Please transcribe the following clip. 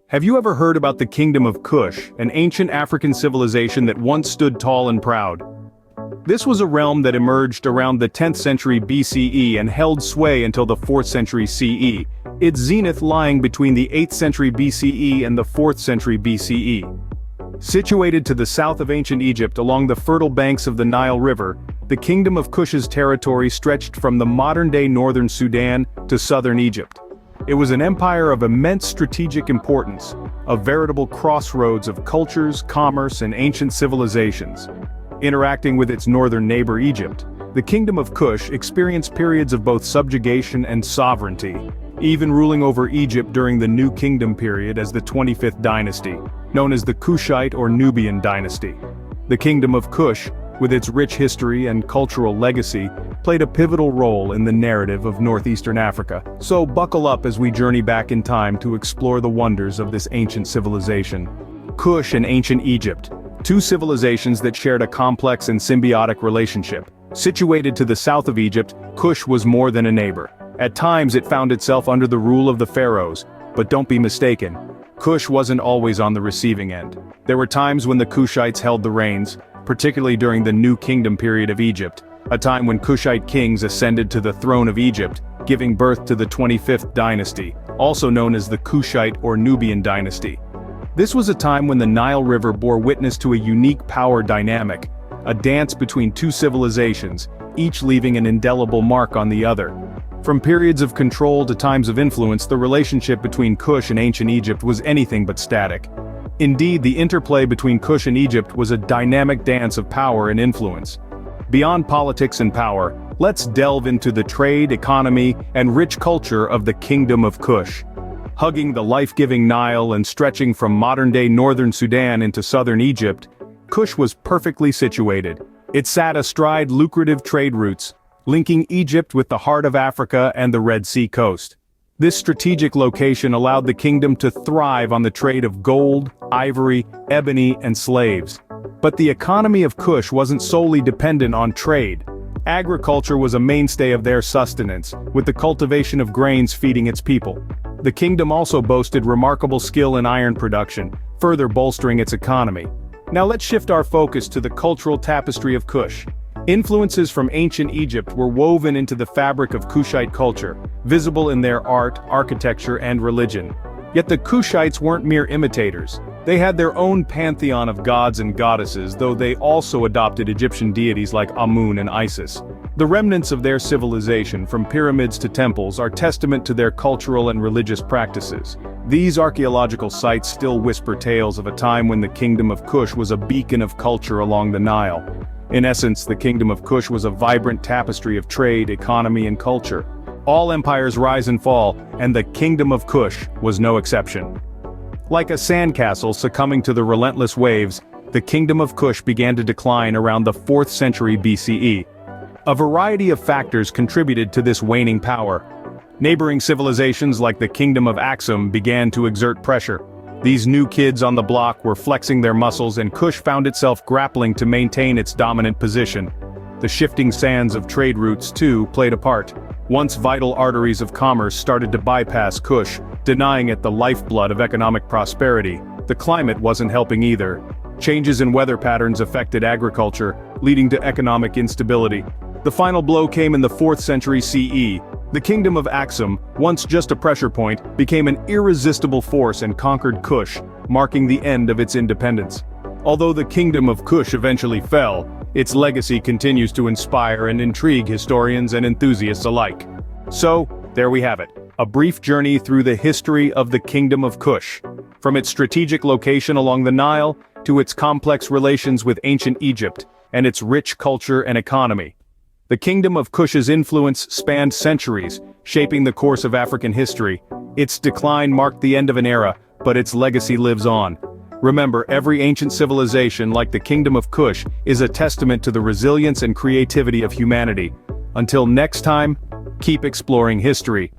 Have you ever heard about the Kingdom of Kush, an ancient African civilization that once stood tall and proud? This was a realm that emerged around the 10th century BCE and held sway until the 4th century CE, its zenith lying between the 8th century BCE and the 4th century BCE. Situated to the south of ancient Egypt along the fertile banks of the Nile River, the Kingdom of Kush's territory stretched from the modern-day northern Sudan to southern Egypt. It was an empire of immense strategic importance, a veritable crossroads of cultures, commerce, and ancient civilizations. Interacting with its northern neighbor Egypt, the Kingdom of Kush experienced periods of both subjugation and sovereignty, even ruling over Egypt during the New Kingdom period as the 25th dynasty, known as the Kushite or Nubian dynasty. The Kingdom of Kush, with its rich history and cultural legacy, played a pivotal role in the narrative of northeastern Africa. So buckle up as we journey back in time to explore the wonders of this ancient civilization. Kush and ancient Egypt, two civilizations that shared a complex and symbiotic relationship. Situated to the south of Egypt, Kush was more than a neighbor. At times it found itself under the rule of the pharaohs, but don't be mistaken, Kush wasn't always on the receiving end. There were times when the Kushites held the reins, particularly during the New Kingdom period of Egypt, a time when Kushite kings ascended to the throne of Egypt, giving birth to the 25th dynasty, also known as the Kushite or Nubian dynasty. This was a time when the Nile River bore witness to a unique power dynamic, a dance between two civilizations, each leaving an indelible mark on the other. From periods of control to times of influence, the relationship between Kush and ancient Egypt was anything but static. Indeed, the interplay between Kush and Egypt was a dynamic dance of power and influence. Beyond politics and power, let's delve into the trade, economy, and rich culture of the Kingdom of Kush. Hugging the life-giving Nile and stretching from modern-day northern Sudan into southern Egypt, Kush was perfectly situated. It sat astride lucrative trade routes, linking Egypt with the heart of Africa and the Red Sea coast. This strategic location allowed the kingdom to thrive on the trade of gold, ivory, ebony, and slaves. But the economy of Kush wasn't solely dependent on trade. Agriculture was a mainstay of their sustenance, with the cultivation of grains feeding its people. The kingdom also boasted remarkable skill in iron production, further bolstering its economy. Now let's shift our focus to the cultural tapestry of Kush. Influences from ancient Egypt were woven into the fabric of Kushite culture, visible in their art, architecture, and religion. Yet the Kushites weren't mere imitators. They had their own pantheon of gods and goddesses, though they also adopted Egyptian deities like Amun and Isis. The remnants of their civilization, from pyramids to temples, are testament to their cultural and religious practices. These archaeological sites still whisper tales of a time when the Kingdom of Kush was a beacon of culture along the Nile. In essence, the Kingdom of Kush was a vibrant tapestry of trade, economy, and culture. All empires rise and fall, and the Kingdom of Kush was no exception. Like a sandcastle succumbing to the relentless waves, the Kingdom of Kush began to decline around the 4th century BCE. A variety of factors contributed to this waning power. Neighboring civilizations like the Kingdom of Aksum began to exert pressure. These new kids on the block were flexing their muscles, and Kush found itself grappling to maintain its dominant position. The shifting sands of trade routes, too, played a part. Once vital arteries of commerce started to bypass Kush, denying it the lifeblood of economic prosperity. The climate wasn't helping either. Changes in weather patterns affected agriculture, leading to economic instability. The final blow came in the 4th century CE. The Kingdom of Aksum, once just a pressure point, became an irresistible force and conquered Kush, marking the end of its independence. Although the Kingdom of Kush eventually fell, its legacy continues to inspire and intrigue historians and enthusiasts alike. So, there we have it, a brief journey through the history of the Kingdom of Kush. From its strategic location along the Nile, to its complex relations with ancient Egypt, and its rich culture and economy. The Kingdom of Kush's influence spanned centuries, shaping the course of African history. Its decline marked the end of an era, but its legacy lives on. Remember, every ancient civilization, like the Kingdom of Kush, is a testament to the resilience and creativity of humanity. Until next time, keep exploring history.